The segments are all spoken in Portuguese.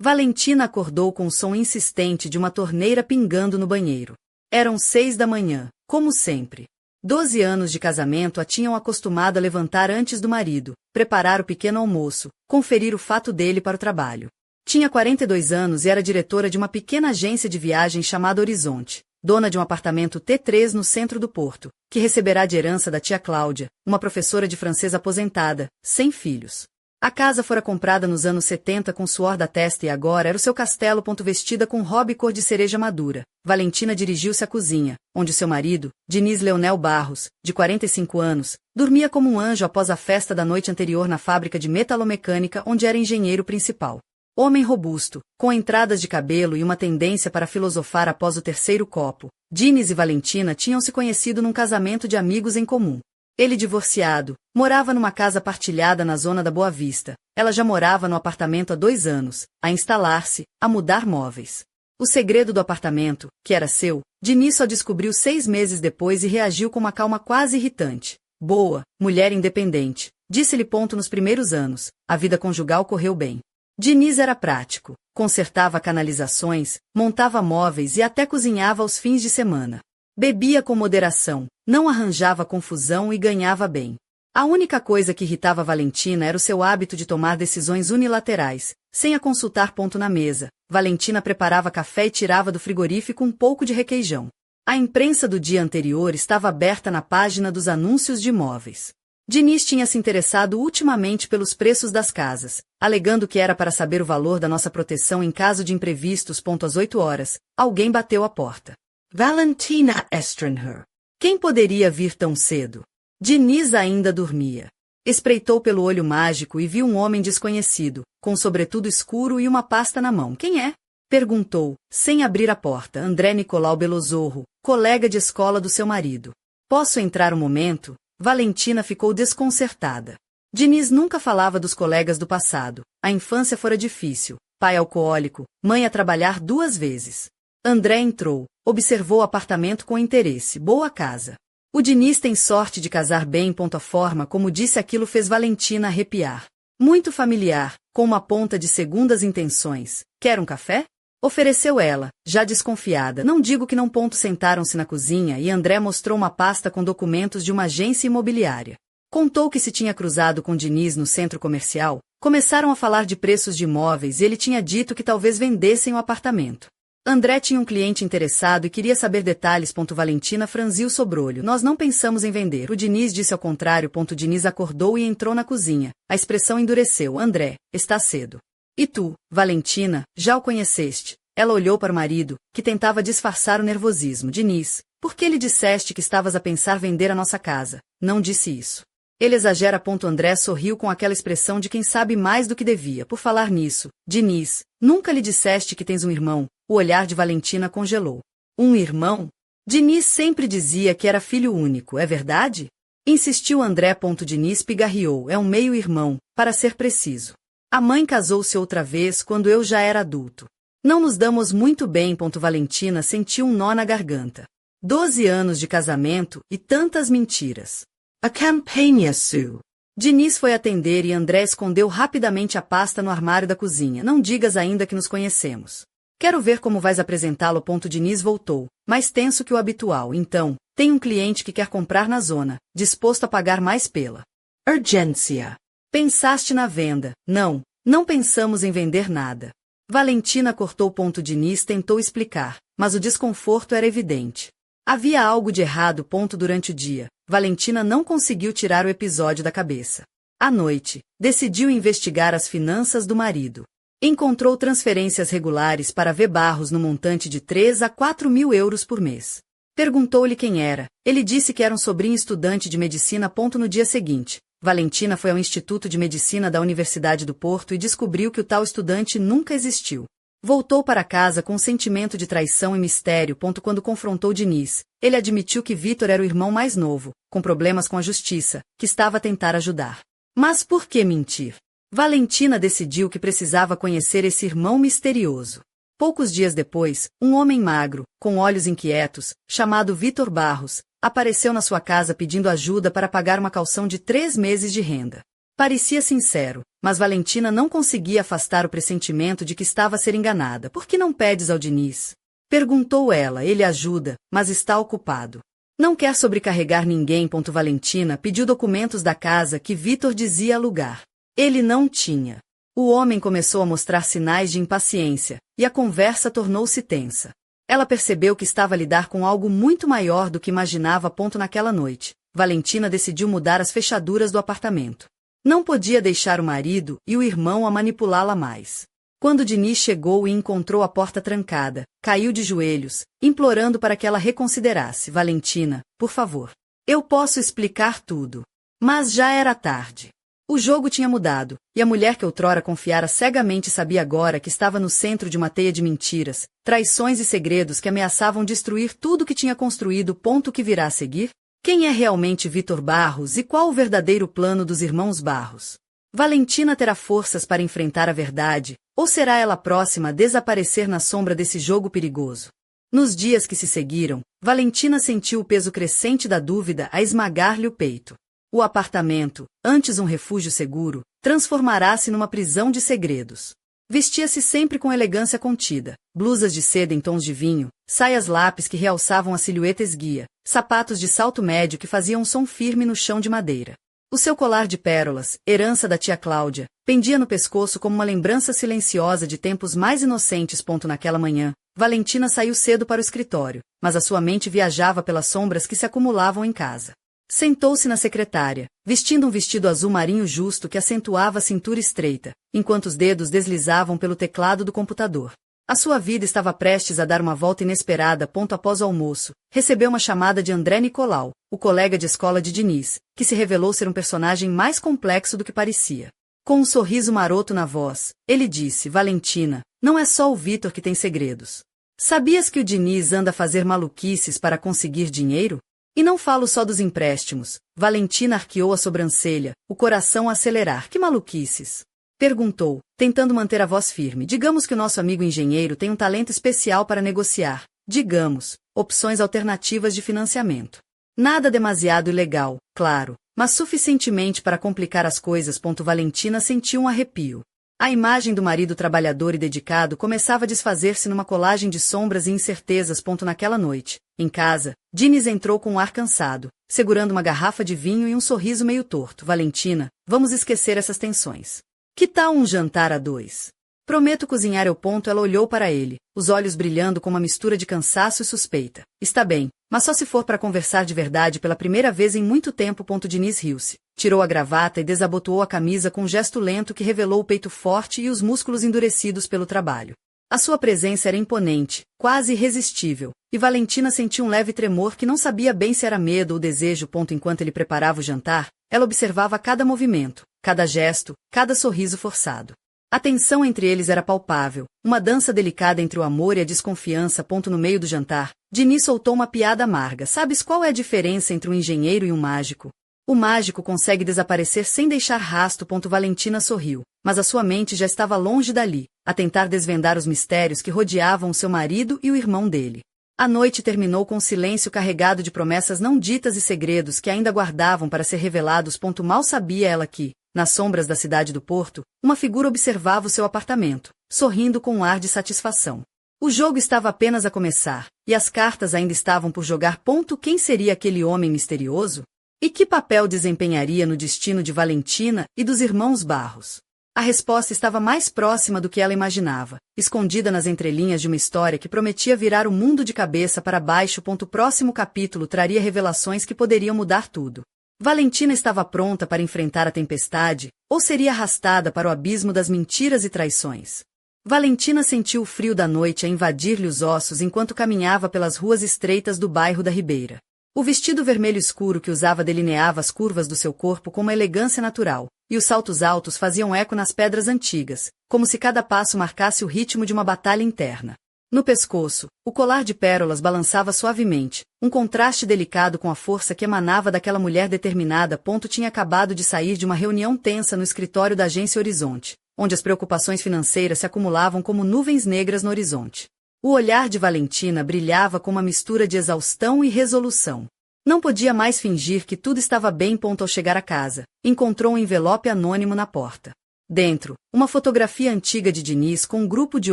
Valentina acordou com o som insistente de uma torneira pingando no banheiro. Eram 6 da manhã, como sempre. 12 anos de casamento a tinham acostumado a levantar antes do marido, preparar o pequeno almoço, conferir o fato dele para o trabalho. Tinha 42 anos e era diretora de uma pequena agência de viagem chamada Horizonte, dona de um apartamento T3 no centro do Porto, que receberá de herança da tia Cláudia, uma professora de francês aposentada, sem filhos. A casa fora comprada nos anos 70 com suor da testa e agora era o seu castelo. Vestida com hobby cor de cereja madura, Valentina dirigiu-se à cozinha, onde seu marido, Diniz Leonel Barros, de 45 anos, dormia como um anjo após a festa da noite anterior na fábrica de metalomecânica onde era engenheiro principal. Homem robusto, com entradas de cabelo e uma tendência para filosofar após o terceiro copo, Diniz e Valentina tinham se conhecido num casamento de amigos em comum. Ele divorciado, morava numa casa partilhada na zona da Boa Vista. Ela já morava no apartamento há 2 anos, a instalar-se, a mudar móveis. O segredo do apartamento, que era seu, Diniz só descobriu 6 meses depois e reagiu com uma calma quase irritante. Boa, mulher independente, disse-lhe. Nos primeiros anos, a vida conjugal correu bem. Diniz era prático, consertava canalizações, montava móveis e até cozinhava aos fins de semana. Bebia com moderação, não arranjava confusão e ganhava bem. A única coisa que irritava Valentina era o seu hábito de tomar decisões unilaterais, sem a consultar. Na mesa, Valentina preparava café e tirava do frigorífico um pouco de requeijão. A imprensa do dia anterior estava aberta na página dos anúncios de imóveis. Diniz tinha se interessado ultimamente pelos preços das casas, alegando que era para saber o valor da nossa proteção em caso de imprevistos. Às 8 horas, alguém bateu à porta. Valentina Estrenher. Quem poderia vir tão cedo? Diniz ainda dormia. Espreitou pelo olho mágico e viu um homem desconhecido, com sobretudo escuro e uma pasta na mão. Quem é? Perguntou, sem abrir a porta. André Nicolau Belozorro, colega de escola do seu marido. Posso entrar um momento? Valentina ficou desconcertada. Diniz nunca falava dos colegas do passado. A infância fora difícil, pai alcoólico, mãe a trabalhar 2 vezes. André entrou, observou o apartamento com interesse. Boa casa. O Diniz tem sorte de casar bem. A forma como disse aquilo fez Valentina arrepiar. Muito familiar, com uma ponta de segundas intenções. Quer um café? Ofereceu ela, já desconfiada. Não digo que não. Sentaram-se na cozinha e André mostrou uma pasta com documentos de uma agência imobiliária. Contou que se tinha cruzado com Diniz no centro comercial. Começaram a falar de preços de imóveis e ele tinha dito que talvez vendessem o apartamento. André tinha um cliente interessado e queria saber detalhes. Valentina franziu o sobrolho. Nós não pensamos em vender. O Diniz disse ao contrário. Diniz acordou e entrou na cozinha. A expressão endureceu. André, está cedo. E tu, Valentina, já o conheceste? Ela olhou para o marido, que tentava disfarçar o nervosismo. Diniz, por que lhe disseste que estavas a pensar vender a nossa casa? Não disse isso. Ele exagera. André sorriu com aquela expressão de quem sabe mais do que devia. Por falar nisso, Diniz, nunca lhe disseste que tens um irmão? O olhar de Valentina congelou. Um irmão? Diniz sempre dizia que era filho único, é verdade? Insistiu André. Diniz pigarreou. É um meio-irmão, para ser preciso. A mãe casou-se outra vez quando eu já era adulto. Não nos damos muito bem. Valentina sentiu um nó na garganta. 12 anos de casamento e tantas mentiras. A campanha Sue. Diniz foi atender e André escondeu rapidamente a pasta no armário da cozinha. Não digas ainda que nos conhecemos. Quero ver como vais apresentá-lo. Diniz voltou, mais tenso que o habitual. Então, tem um cliente que quer comprar na zona, disposto a pagar mais pela urgência. Pensaste na venda? Não, não pensamos em vender nada. Valentina cortou. Diniz tentou explicar, mas o desconforto era evidente. Havia algo de errado. Durante o dia, Valentina não conseguiu tirar o episódio da cabeça. À noite, decidiu investigar as finanças do marido. Encontrou transferências regulares para V. Barros no montante de 3 a 4 mil euros por mês. Perguntou-lhe quem era. Ele disse que era um sobrinho estudante de medicina. No dia seguinte, Valentina foi ao Instituto de Medicina da Universidade do Porto e descobriu que o tal estudante nunca existiu. Voltou para casa com um sentimento de traição e mistério. Quando confrontou Diniz, ele admitiu que Vitor era o irmão mais novo, com problemas com a justiça, que estava a tentar ajudar. Mas por que mentir? Valentina decidiu que precisava conhecer esse irmão misterioso. Poucos dias depois, um homem magro, com olhos inquietos, chamado Vitor Barros, apareceu na sua casa pedindo ajuda para pagar uma caução de 3 meses de renda. Parecia sincero, mas Valentina não conseguia afastar o pressentimento de que estava a ser enganada. Por que não pedes ao Diniz? Perguntou ela. Ele ajuda, mas está ocupado. Não quer sobrecarregar ninguém. Valentina pediu documentos da casa que Vitor dizia alugar. Ele não tinha. O homem começou a mostrar sinais de impaciência, e a conversa tornou-se tensa. Ela percebeu que estava a lidar com algo muito maior do que imaginava. Naquela noite, Valentina decidiu mudar as fechaduras do apartamento. Não podia deixar o marido e o irmão a manipulá-la mais. Quando Diniz chegou e encontrou a porta trancada, caiu de joelhos, implorando para que ela reconsiderasse. Valentina, por favor. Eu posso explicar tudo. Mas já era tarde. O jogo tinha mudado, e a mulher que outrora confiara cegamente sabia agora que estava no centro de uma teia de mentiras, traições e segredos que ameaçavam destruir tudo que tinha construído. O que virá a seguir? Quem é realmente Vitor Barros e qual o verdadeiro plano dos irmãos Barros? Valentina terá forças para enfrentar a verdade, ou será ela próxima a desaparecer na sombra desse jogo perigoso? Nos dias que se seguiram, Valentina sentiu o peso crescente da dúvida a esmagar-lhe o peito. O apartamento, antes um refúgio seguro, transformará-se numa prisão de segredos. Vestia-se sempre com elegância contida, blusas de seda em tons de vinho, saias lápis que realçavam a silhueta esguia, sapatos de salto médio que faziam um som firme no chão de madeira. O seu colar de pérolas, herança da tia Cláudia, pendia no pescoço como uma lembrança silenciosa de tempos mais inocentes. Naquela manhã, Valentina saiu cedo para o escritório, mas a sua mente viajava pelas sombras que se acumulavam em casa. Sentou-se na secretária, vestindo um vestido azul marinho justo que acentuava a cintura estreita, enquanto os dedos deslizavam pelo teclado do computador. A sua vida estava prestes a dar uma volta inesperada. Após o almoço, recebeu uma chamada de André Nicolau, o colega de escola de Diniz, que se revelou ser um personagem mais complexo do que parecia. Com um sorriso maroto na voz, ele disse: Valentina, não é só o Vitor que tem segredos. Sabias que o Diniz anda a fazer maluquices para conseguir dinheiro? E não falo só dos empréstimos. Valentina arqueou a sobrancelha, o coração a acelerar. Que maluquices? Perguntou, tentando manter a voz firme. Digamos que o nosso amigo engenheiro tem um talento especial para negociar, digamos, opções alternativas de financiamento. Nada demasiado ilegal, claro, mas suficientemente para complicar as coisas. Valentina sentiu um arrepio. A imagem do marido trabalhador e dedicado começava a desfazer-se numa colagem de sombras e incertezas. Naquela noite, em casa, Diniz entrou com um ar cansado, segurando uma garrafa de vinho e um sorriso meio torto. Valentina, vamos esquecer essas tensões. Que tal um jantar a dois? Prometo cozinhar. Ela olhou para ele, os olhos brilhando com uma mistura de cansaço e suspeita. Está bem, mas só se for para conversar de verdade pela primeira vez em muito tempo. Diniz riu-se, tirou a gravata e desabotoou a camisa com um gesto lento que revelou o peito forte e os músculos endurecidos pelo trabalho. A sua presença era imponente, quase irresistível, e Valentina sentiu um leve tremor que não sabia bem se era medo ou desejo. Enquanto ele preparava o jantar, ela observava cada movimento, cada gesto, cada sorriso forçado. A tensão entre eles era palpável, uma dança delicada entre o amor e a desconfiança. No meio do jantar, Diniz soltou uma piada amarga. Sabes qual é a diferença entre um engenheiro e um mágico? O mágico consegue desaparecer sem deixar rasto. Valentina sorriu, mas a sua mente já estava longe dali, a tentar desvendar os mistérios que rodeavam seu marido e o irmão dele. A noite terminou com um silêncio carregado de promessas não ditas e segredos que ainda guardavam para ser revelados. Mal sabia ela que, nas sombras da cidade do Porto, uma figura observava o seu apartamento, sorrindo com um ar de satisfação. O jogo estava apenas a começar, e as cartas ainda estavam por jogar. Quem seria aquele homem misterioso? E que papel desempenharia no destino de Valentina e dos irmãos Barros? A resposta estava mais próxima do que ela imaginava, escondida nas entrelinhas de uma história que prometia virar o mundo de cabeça para baixo. O próximo capítulo traria revelações que poderiam mudar tudo. Valentina estava pronta para enfrentar a tempestade, ou seria arrastada para o abismo das mentiras e traições? Valentina sentiu o frio da noite a invadir-lhe os ossos enquanto caminhava pelas ruas estreitas do bairro da Ribeira. O vestido vermelho escuro que usava delineava as curvas do seu corpo com uma elegância natural, e os saltos altos faziam eco nas pedras antigas, como se cada passo marcasse o ritmo de uma batalha interna. No pescoço, o colar de pérolas balançava suavemente, um contraste delicado com a força que emanava daquela mulher determinada. Tinha acabado de sair de uma reunião tensa no escritório da agência Horizonte, onde as preocupações financeiras se acumulavam como nuvens negras no horizonte. O olhar de Valentina brilhava com uma mistura de exaustão e resolução. Não podia mais fingir que tudo estava bem. Ao chegar a casa, encontrou um envelope anônimo na porta. Dentro, uma fotografia antiga de Diniz com um grupo de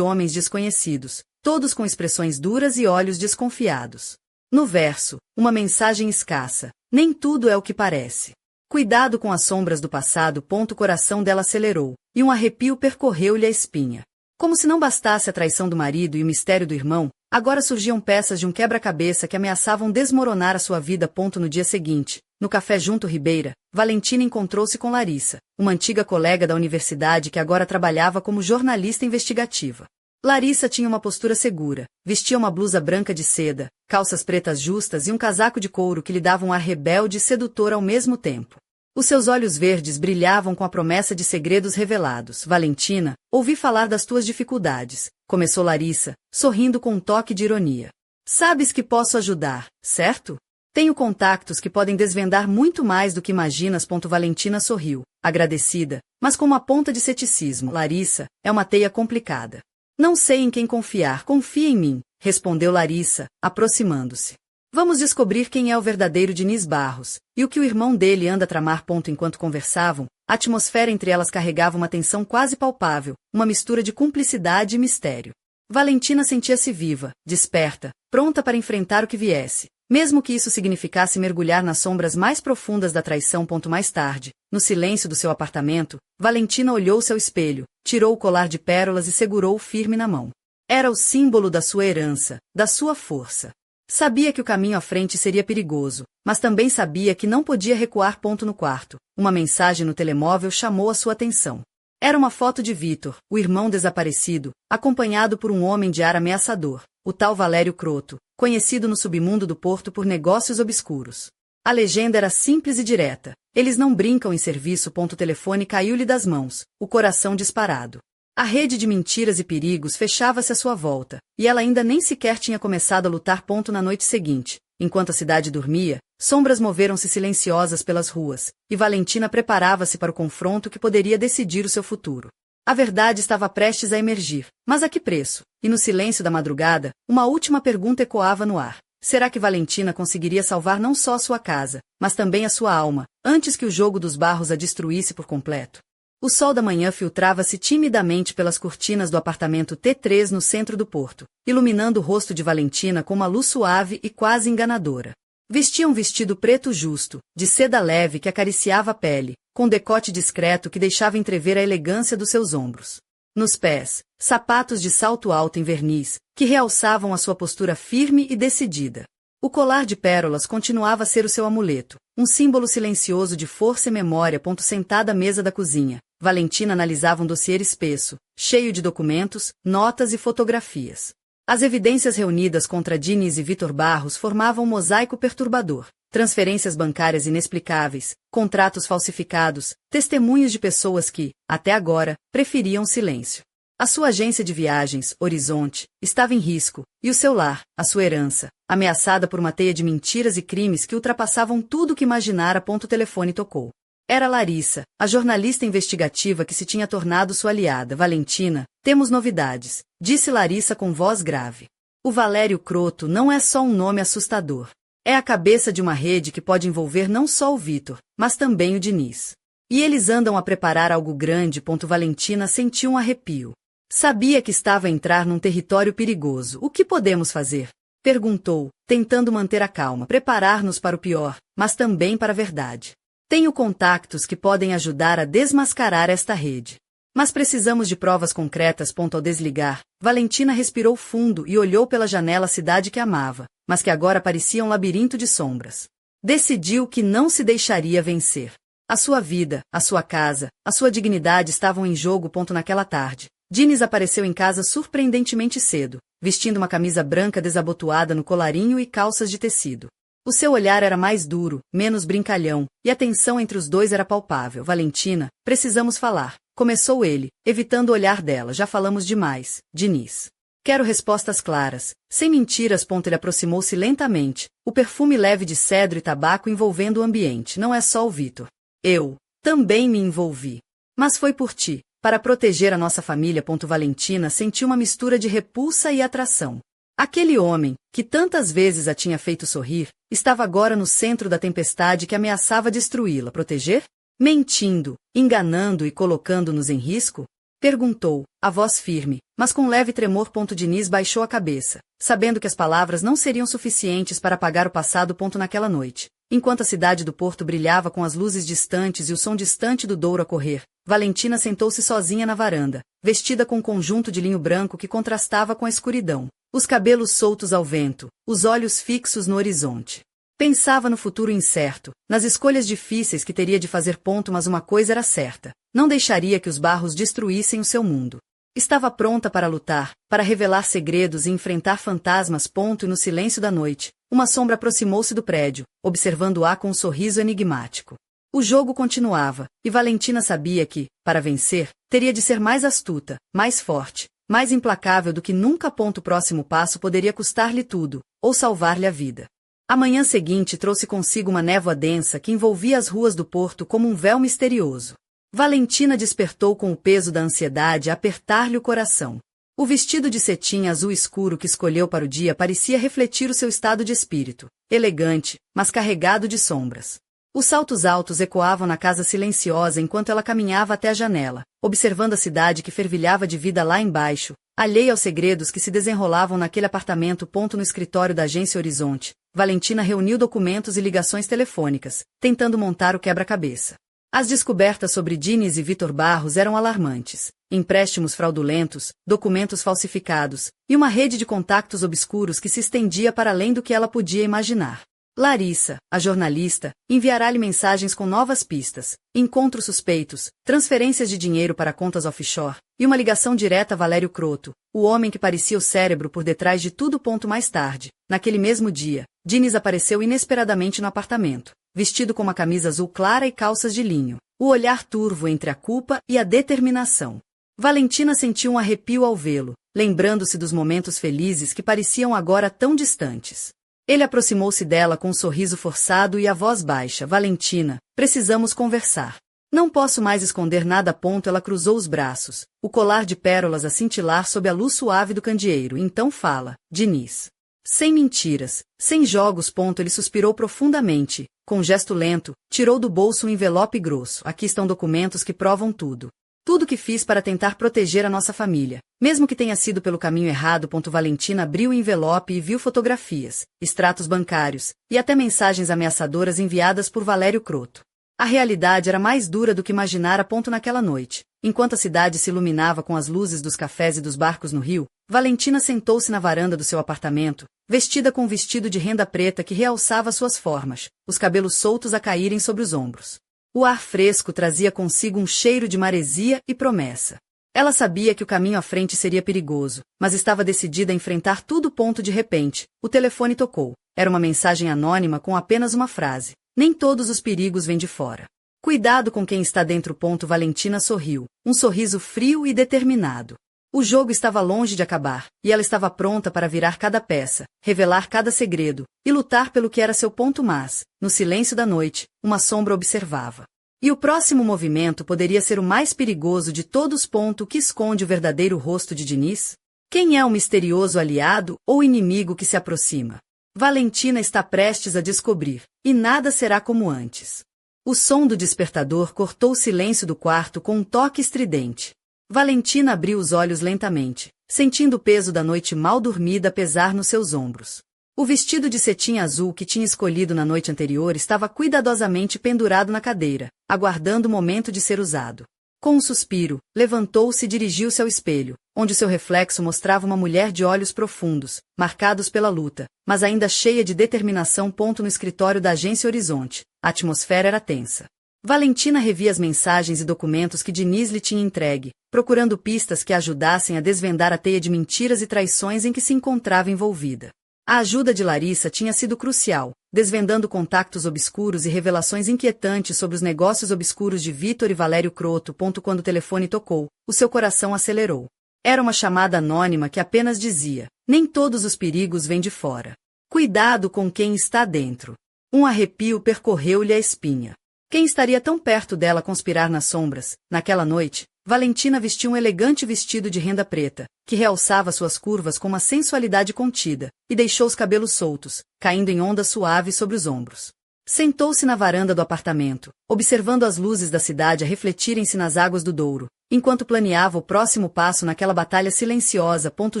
homens desconhecidos, todos com expressões duras e olhos desconfiados. No verso, uma mensagem escassa: nem tudo é o que parece. Cuidado com as sombras do passado. O coração dela acelerou, e um arrepio percorreu-lhe a espinha. Como se não bastasse a traição do marido e o mistério do irmão, agora surgiam peças de um quebra-cabeça que ameaçavam desmoronar a sua vida. No dia seguinte, no café junto Ribeira, Valentina encontrou-se com Larissa, uma antiga colega da universidade que agora trabalhava como jornalista investigativa. Larissa tinha uma postura segura, vestia uma blusa branca de seda, calças pretas justas e um casaco de couro que lhe davam um ar rebelde e sedutor ao mesmo tempo. Os seus olhos verdes brilhavam com a promessa de segredos revelados. Valentina, ouvi falar das tuas dificuldades, começou Larissa, sorrindo com um toque de ironia. Sabes que posso ajudar, certo? Tenho contactos que podem desvendar muito mais do que imaginas. Valentina sorriu, agradecida, mas com uma ponta de ceticismo. Larissa, é uma teia complicada. Não sei em quem confiar. Confia em mim, respondeu Larissa, aproximando-se. Vamos descobrir quem é o verdadeiro Diniz Barros, e o que o irmão dele anda a tramar. Enquanto conversavam, a atmosfera entre elas carregava uma tensão quase palpável, uma mistura de cumplicidade e mistério. Valentina sentia-se viva, desperta, pronta para enfrentar o que viesse, mesmo que isso significasse mergulhar nas sombras mais profundas da traição. Mais tarde, no silêncio do seu apartamento, Valentina olhou-se ao espelho, tirou o colar de pérolas e segurou-o firme na mão. Era o símbolo da sua herança, da sua força. Sabia que o caminho à frente seria perigoso, mas também sabia que não podia recuar. No quarto, uma mensagem no telemóvel chamou a sua atenção. Era uma foto de Vitor, o irmão desaparecido, acompanhado por um homem de ar ameaçador, o tal Valério Croto, conhecido no submundo do Porto por negócios obscuros. A legenda era simples e direta: eles não brincam em serviço. O telefone caiu-lhe das mãos, o coração disparado. A rede de mentiras e perigos fechava-se à sua volta, e ela ainda nem sequer tinha começado a lutar. Na noite seguinte, enquanto a cidade dormia, sombras moveram-se silenciosas pelas ruas, e Valentina preparava-se para o confronto que poderia decidir o seu futuro. A verdade estava prestes a emergir, mas a que preço? E no silêncio da madrugada, uma última pergunta ecoava no ar. Será que Valentina conseguiria salvar não só sua casa, mas também a sua alma, antes que o jogo dos Barros a destruísse por completo? O sol da manhã filtrava-se timidamente pelas cortinas do apartamento T3 no centro do Porto, iluminando o rosto de Valentina com uma luz suave e quase enganadora. Vestia um vestido preto justo, de seda leve que acariciava a pele, com decote discreto que deixava entrever a elegância dos seus ombros. Nos pés, sapatos de salto alto em verniz, que realçavam a sua postura firme e decidida. O colar de pérolas continuava a ser o seu amuleto, um símbolo silencioso de força e memória. Sentada à mesa da cozinha, Valentina analisava um dossiê espesso, cheio de documentos, notas e fotografias. As evidências reunidas contra Diniz e Vitor Barros formavam um mosaico perturbador: transferências bancárias inexplicáveis, contratos falsificados, testemunhos de pessoas que, até agora, preferiam silêncio. A sua agência de viagens, Horizonte, estava em risco, e o seu lar, a sua herança, ameaçada por uma teia de mentiras e crimes que ultrapassavam tudo o que imaginara. O telefone tocou. Era Larissa, a jornalista investigativa que se tinha tornado sua aliada. Valentina, temos novidades, disse Larissa com voz grave. O Valério Croto não é só um nome assustador. É a cabeça de uma rede que pode envolver não só o Vitor, mas também o Diniz. E eles andam a preparar algo grande. Valentina sentiu um arrepio. Sabia que estava a entrar num território perigoso. O que podemos fazer? Perguntou, tentando manter a calma. Preparar-nos para o pior, mas também para a verdade. Tenho contactos que podem ajudar a desmascarar esta rede. Mas precisamos de provas concretas. Ao desligar, Valentina respirou fundo e olhou pela janela a cidade que amava, mas que agora parecia um labirinto de sombras. Decidiu que não se deixaria vencer. A sua vida, a sua casa, a sua dignidade estavam em jogo. Naquela tarde, Diniz apareceu em casa surpreendentemente cedo, vestindo uma camisa branca desabotoada no colarinho e calças de tecido. O seu olhar era mais duro, menos brincalhão, e a tensão entre os dois era palpável. Valentina, precisamos falar, começou ele, evitando o olhar dela. Já falamos demais, Diniz. Quero respostas claras, sem mentiras. Ele aproximou-se lentamente, o perfume leve de cedro e tabaco envolvendo o ambiente. Não é só o Vitor. Eu também me envolvi. Mas foi por ti, para proteger a nossa família. Valentina sentiu uma mistura de repulsa e atração. Aquele homem, que tantas vezes a tinha feito sorrir, Estava agora no centro da tempestade que ameaçava destruí-la. Proteger? Mentindo, enganando e colocando-nos em risco? Perguntou, a voz firme, mas com leve tremor. Diniz baixou a cabeça, sabendo que as palavras não seriam suficientes para apagar o passado. Naquela noite, enquanto a cidade do porto brilhava com as luzes distantes e o som distante do Douro a correr, Valentina sentou-se sozinha na varanda, vestida com um conjunto de linho branco que contrastava com a escuridão, os cabelos soltos ao vento, os olhos fixos no horizonte. Pensava no futuro incerto, nas escolhas difíceis que teria de fazer. Mas uma coisa era certa: não deixaria que os barros destruíssem o seu mundo. Estava pronta para lutar, para revelar segredos e enfrentar fantasmas. E no silêncio da noite, uma sombra aproximou-se do prédio, observando-a com um sorriso enigmático. O jogo continuava, e Valentina sabia que, para vencer, teria de ser mais astuta, mais forte, mais implacável do que nunca. O próximo passo poderia custar-lhe tudo, ou salvar-lhe a vida. A manhã seguinte trouxe consigo uma névoa densa que envolvia as ruas do porto como um véu misterioso. Valentina despertou com o peso da ansiedade a apertar-lhe o coração. O vestido de cetim azul escuro que escolheu para o dia parecia refletir o seu estado de espírito, elegante, mas carregado de sombras. Os saltos altos ecoavam na casa silenciosa enquanto ela caminhava até a janela, observando a cidade que fervilhava de vida lá embaixo, alheia aos segredos que se desenrolavam naquele apartamento. No escritório da agência Horizonte, Valentina reuniu documentos e ligações telefônicas, tentando montar o quebra-cabeça. As descobertas sobre Diniz e Vitor Barros eram alarmantes: empréstimos fraudulentos, documentos falsificados, e uma rede de contactos obscuros que se estendia para além do que ela podia imaginar. Larissa, a jornalista, enviará-lhe mensagens com novas pistas, encontros suspeitos, transferências de dinheiro para contas offshore, e uma ligação direta a Valério Croto, o homem que parecia o cérebro por detrás de tudo. Mais tarde, naquele mesmo dia, Diniz apareceu inesperadamente no apartamento, vestido com uma camisa azul clara e calças de linho, o olhar turvo entre a culpa e a determinação. Valentina sentiu um arrepio ao vê-lo, lembrando-se dos momentos felizes que pareciam agora tão distantes. Ele aproximou-se dela com um sorriso forçado e a voz baixa: Valentina, precisamos conversar. Não posso mais esconder nada. Ela cruzou os braços, o colar de pérolas a cintilar sob a luz suave do candeeiro. Então fala, Diniz. Sem mentiras, sem jogos. Ele suspirou profundamente, com um gesto lento, tirou do bolso um envelope grosso. Aqui estão documentos que provam tudo. Tudo que fiz para tentar proteger a nossa família, mesmo que tenha sido pelo caminho errado. Valentina abriu o envelope e viu fotografias, extratos bancários, e até mensagens ameaçadoras enviadas por Valério Croto. A realidade era mais dura do que imaginara. Naquela noite, enquanto a cidade se iluminava com as luzes dos cafés e dos barcos no rio, Valentina sentou-se na varanda do seu apartamento, vestida com um vestido de renda preta que realçava suas formas, os cabelos soltos a caírem sobre os ombros. O ar fresco trazia consigo um cheiro de maresia e promessa. Ela sabia que o caminho à frente seria perigoso, mas estava decidida a enfrentar tudo. De repente, o telefone tocou. Era uma mensagem anônima com apenas uma frase: nem todos os perigos vêm de fora. Cuidado com quem está dentro. Valentina sorriu, um sorriso frio e determinado. O jogo estava longe de acabar, e ela estava pronta para virar cada peça, revelar cada segredo, e lutar pelo que era seu. Mas, no silêncio da noite, uma sombra observava. E o próximo movimento poderia ser o mais perigoso de todos. O que esconde o verdadeiro rosto de Diniz? Quem é o misterioso aliado ou inimigo que se aproxima? Valentina está prestes a descobrir, e nada será como antes. O som do despertador cortou o silêncio do quarto com um toque estridente. Valentina abriu os olhos lentamente, sentindo o peso da noite mal dormida pesar nos seus ombros. O vestido de cetim azul que tinha escolhido na noite anterior estava cuidadosamente pendurado na cadeira, aguardando o momento de ser usado. Com um suspiro, levantou-se e dirigiu-se ao espelho, onde seu reflexo mostrava uma mulher de olhos profundos, marcados pela luta, mas ainda cheia de determinação. No escritório da agência Horizonte, a atmosfera era tensa. Valentina revia as mensagens e documentos que Diniz lhe tinha entregue, procurando pistas que a ajudassem a desvendar a teia de mentiras e traições em que se encontrava envolvida. A ajuda de Larissa tinha sido crucial, desvendando contactos obscuros e revelações inquietantes sobre os negócios obscuros de Vitor e Valério Croto. Quando o telefone tocou, o seu coração acelerou. Era uma chamada anônima que apenas dizia: nem todos os perigos vêm de fora. Cuidado com quem está dentro. Um arrepio percorreu-lhe a espinha. Quem estaria tão perto dela conspirar nas sombras? Naquela noite, Valentina vestia um elegante vestido de renda preta, que realçava suas curvas com uma sensualidade contida, e deixou os cabelos soltos, caindo em ondas suaves sobre os ombros. Sentou-se na varanda do apartamento, observando as luzes da cidade a refletirem-se nas águas do Douro, enquanto planeava o próximo passo naquela batalha silenciosa. O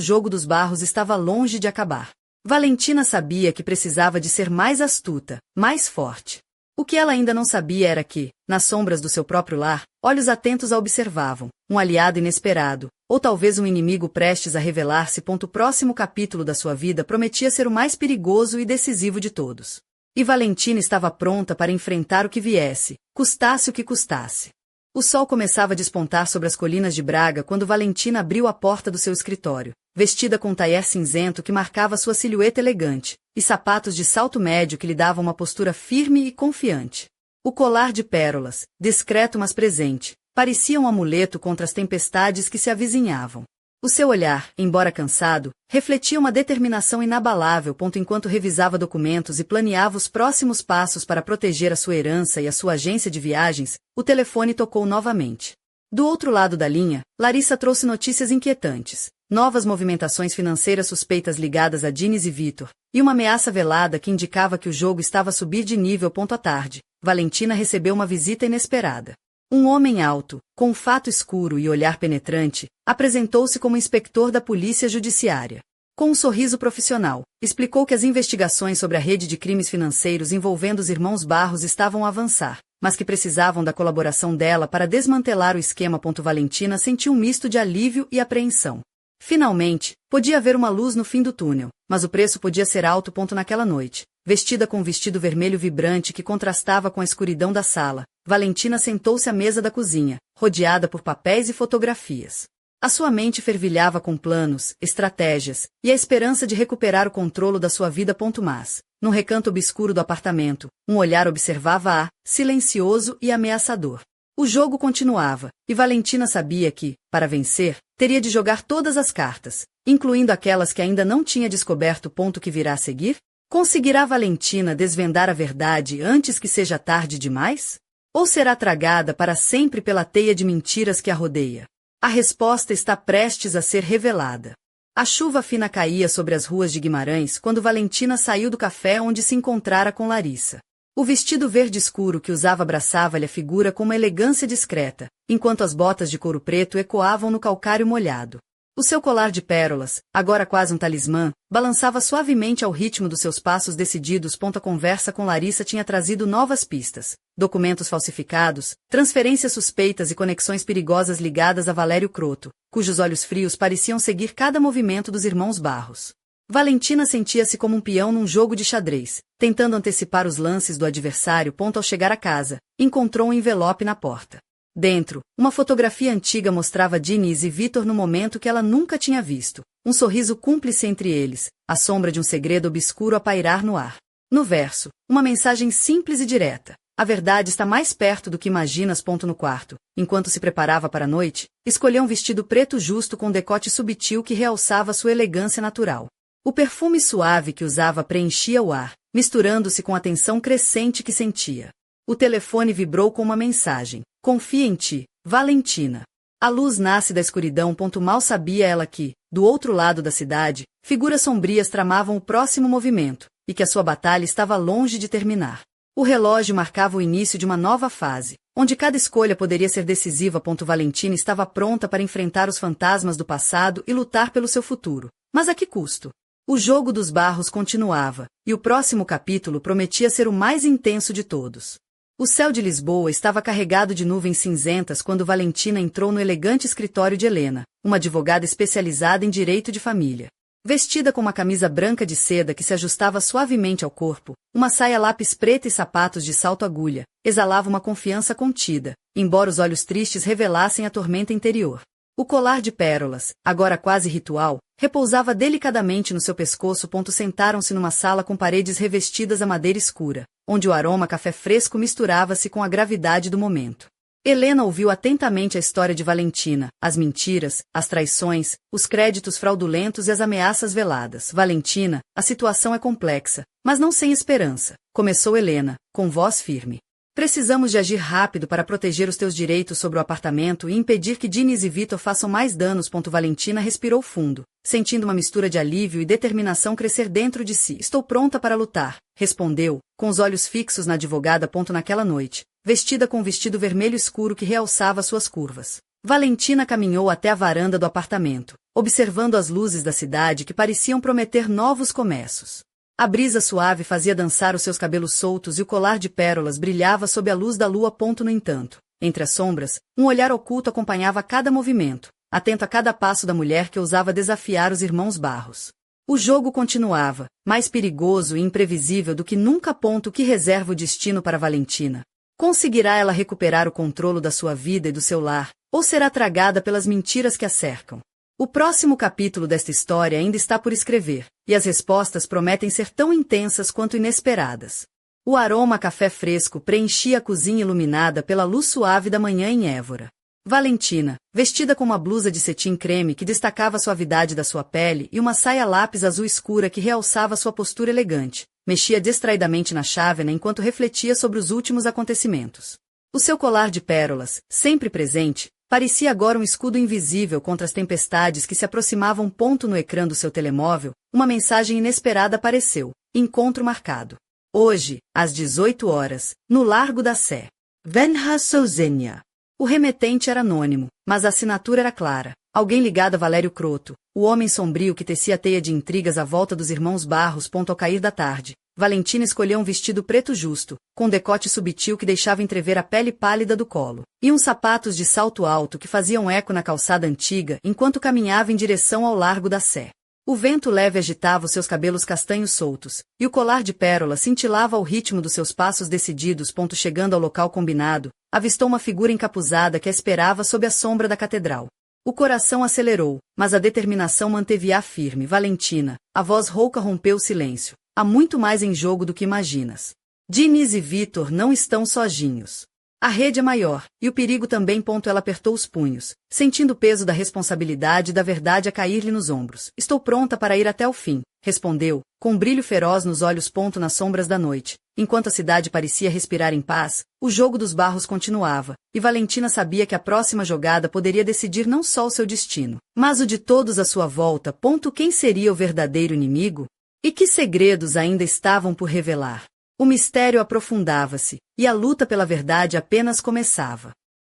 jogo dos barros estava longe de acabar. Valentina sabia que precisava de ser mais astuta, mais forte. O que ela ainda não sabia era que, nas sombras do seu próprio lar, olhos atentos a observavam, um aliado inesperado, ou talvez um inimigo prestes a revelar-se. O próximo capítulo da sua vida prometia ser o mais perigoso e decisivo de todos. E Valentina estava pronta para enfrentar o que viesse, custasse o que custasse. O sol começava a despontar sobre as colinas de Braga quando Valentina abriu a porta do seu escritório, vestida com um taier cinzento que marcava sua silhueta elegante, e sapatos de salto médio que lhe davam uma postura firme e confiante. O colar de pérolas, discreto mas presente, parecia um amuleto contra as tempestades que se avizinhavam. O seu olhar, embora cansado, refletia uma determinação inabalável. Enquanto revisava documentos e planeava os próximos passos para proteger a sua herança e a sua agência de viagens, o telefone tocou novamente. Do outro lado da linha, Larissa trouxe notícias inquietantes, novas movimentações financeiras suspeitas ligadas a Diniz e Vitor, e uma ameaça velada que indicava que o jogo estava a subir de nível. À tarde, Valentina recebeu uma visita inesperada. Um homem alto, com um fato escuro e olhar penetrante, apresentou-se como inspetor da polícia judiciária. Com um sorriso profissional, explicou que as investigações sobre a rede de crimes financeiros envolvendo os irmãos Barros estavam a avançar, mas que precisavam da colaboração dela para desmantelar o esquema. Valentina sentiu um misto de alívio e apreensão. Finalmente, podia haver uma luz no fim do túnel, mas o preço podia ser alto. Naquela noite, vestida com um vestido vermelho vibrante que contrastava com a escuridão da sala, Valentina sentou-se à mesa da cozinha, rodeada por papéis e fotografias. A sua mente fervilhava com planos, estratégias, e a esperança de recuperar o controle da sua vida. Mas, num recanto obscuro do apartamento, um olhar observava-a, silencioso e ameaçador. O jogo continuava, e Valentina sabia que, para vencer, teria de jogar todas as cartas, incluindo aquelas que ainda não tinha descoberto. Que virá a seguir? Conseguirá Valentina desvendar a verdade antes que seja tarde demais? Ou será tragada para sempre pela teia de mentiras que a rodeia? A resposta está prestes a ser revelada. A chuva fina caía sobre as ruas de Guimarães quando Valentina saiu do café onde se encontrara com Larissa. O vestido verde escuro que usava abraçava-lhe a figura com uma elegância discreta, enquanto as botas de couro preto ecoavam no calcário molhado. O seu colar de pérolas, agora quase um talismã, balançava suavemente ao ritmo dos seus passos decididos. A conversa com Larissa tinha trazido novas pistas, documentos falsificados, transferências suspeitas e conexões perigosas ligadas a Valério Croto, cujos olhos frios pareciam seguir cada movimento dos irmãos Barros. Valentina sentia-se como um peão num jogo de xadrez, tentando antecipar os lances do adversário. Ao chegar a casa, encontrou um envelope na porta. Dentro, uma fotografia antiga mostrava Diniz e Vitor no momento que ela nunca tinha visto, um sorriso cúmplice entre eles, a sombra de um segredo obscuro a pairar no ar. No verso, uma mensagem simples e direta. A verdade está mais perto do que imaginas. No quarto, enquanto se preparava para a noite, escolheu um vestido preto justo com decote subtil que realçava sua elegância natural. O perfume suave que usava preenchia o ar, misturando-se com a tensão crescente que sentia. O telefone vibrou com uma mensagem. Confia em ti, Valentina. A luz nasce da escuridão. Mal sabia ela que, do outro lado da cidade, figuras sombrias tramavam o próximo movimento, e que a sua batalha estava longe de terminar. O relógio marcava o início de uma nova fase, onde cada escolha poderia ser decisiva. Valentina estava pronta para enfrentar os fantasmas do passado e lutar pelo seu futuro. Mas a que custo? O jogo dos barros continuava, e o próximo capítulo prometia ser o mais intenso de todos. O céu de Lisboa estava carregado de nuvens cinzentas quando Valentina entrou no elegante escritório de Helena, uma advogada especializada em direito de família. Vestida com uma camisa branca de seda que se ajustava suavemente ao corpo, uma saia lápis preta e sapatos de salto agulha, exalava uma confiança contida, embora os olhos tristes revelassem a tormenta interior. O colar de pérolas, agora quase ritual, repousava delicadamente no seu pescoço. Sentaram-se numa sala com paredes revestidas a madeira escura, onde o aroma café fresco misturava-se com a gravidade do momento. Helena ouviu atentamente a história de Valentina, as mentiras, as traições, os créditos fraudulentos e as ameaças veladas. Valentina, a situação é complexa, mas não sem esperança, começou Helena, com voz firme. Precisamos de agir rápido para proteger os teus direitos sobre o apartamento e impedir que Diniz e Vitor façam mais danos. Valentina respirou fundo, sentindo uma mistura de alívio e determinação crescer dentro de si. Estou pronta para lutar, respondeu, com os olhos fixos na advogada. Naquela noite, vestida com um vestido vermelho escuro que realçava suas curvas, Valentina caminhou até a varanda do apartamento, observando as luzes da cidade que pareciam prometer novos começos. A brisa suave fazia dançar os seus cabelos soltos e o colar de pérolas brilhava sob a luz da lua. No entanto, entre as sombras, um olhar oculto acompanhava cada movimento, atento a cada passo da mulher que ousava desafiar os irmãos Barros. O jogo continuava, mais perigoso e imprevisível do que nunca. O que reserva o destino para Valentina? Conseguirá ela recuperar o controle da sua vida e do seu lar, ou será tragada pelas mentiras que a cercam? O próximo capítulo desta história ainda está por escrever, e as respostas prometem ser tão intensas quanto inesperadas. O aroma a café fresco preenchia a cozinha iluminada pela luz suave da manhã em Évora. Valentina, vestida com uma blusa de cetim creme que destacava a suavidade da sua pele e uma saia lápis azul escura que realçava sua postura elegante, mexia distraidamente na chávena enquanto refletia sobre os últimos acontecimentos. O seu colar de pérolas, sempre presente, parecia agora um escudo invisível contra as tempestades que se aproximavam. No ecrã do seu telemóvel, uma mensagem inesperada apareceu. Encontro marcado. Hoje, às 18 horas, no Largo da Sé. Venha Sozinha. O remetente era anônimo, mas a assinatura era clara. Alguém ligado a Valério Croto, o homem sombrio que tecia a teia de intrigas à volta dos irmãos Barros. Ao cair da tarde, Valentina escolheu um vestido preto justo, com decote subtil que deixava entrever a pele pálida do colo, e uns sapatos de salto alto que faziam eco na calçada antiga enquanto caminhava em direção ao Largo da Sé. O vento leve agitava os seus cabelos castanhos soltos, e o colar de pérolas cintilava ao ritmo dos seus passos decididos. Chegando ao local combinado, avistou uma figura encapuzada que a esperava sob a sombra da catedral. O coração acelerou, mas a determinação manteve-a firme. Valentina, a voz rouca rompeu o silêncio. Há muito mais em jogo do que imaginas. Diniz e Vitor não estão sozinhos. A rede é maior, e o perigo também. Ela apertou os punhos, sentindo o peso da responsabilidade e da verdade a cair-lhe nos ombros. Estou pronta para ir até o fim, respondeu, com um brilho feroz nos olhos. Nas sombras da noite, enquanto a cidade parecia respirar em paz, o jogo dos Barros continuava, e Valentina sabia que a próxima jogada poderia decidir não só o seu destino, mas o de todos à sua volta. Quem seria o verdadeiro inimigo? E que segredos ainda estavam por revelar? O mistério aprofundava-se, e a luta pela verdade apenas começava.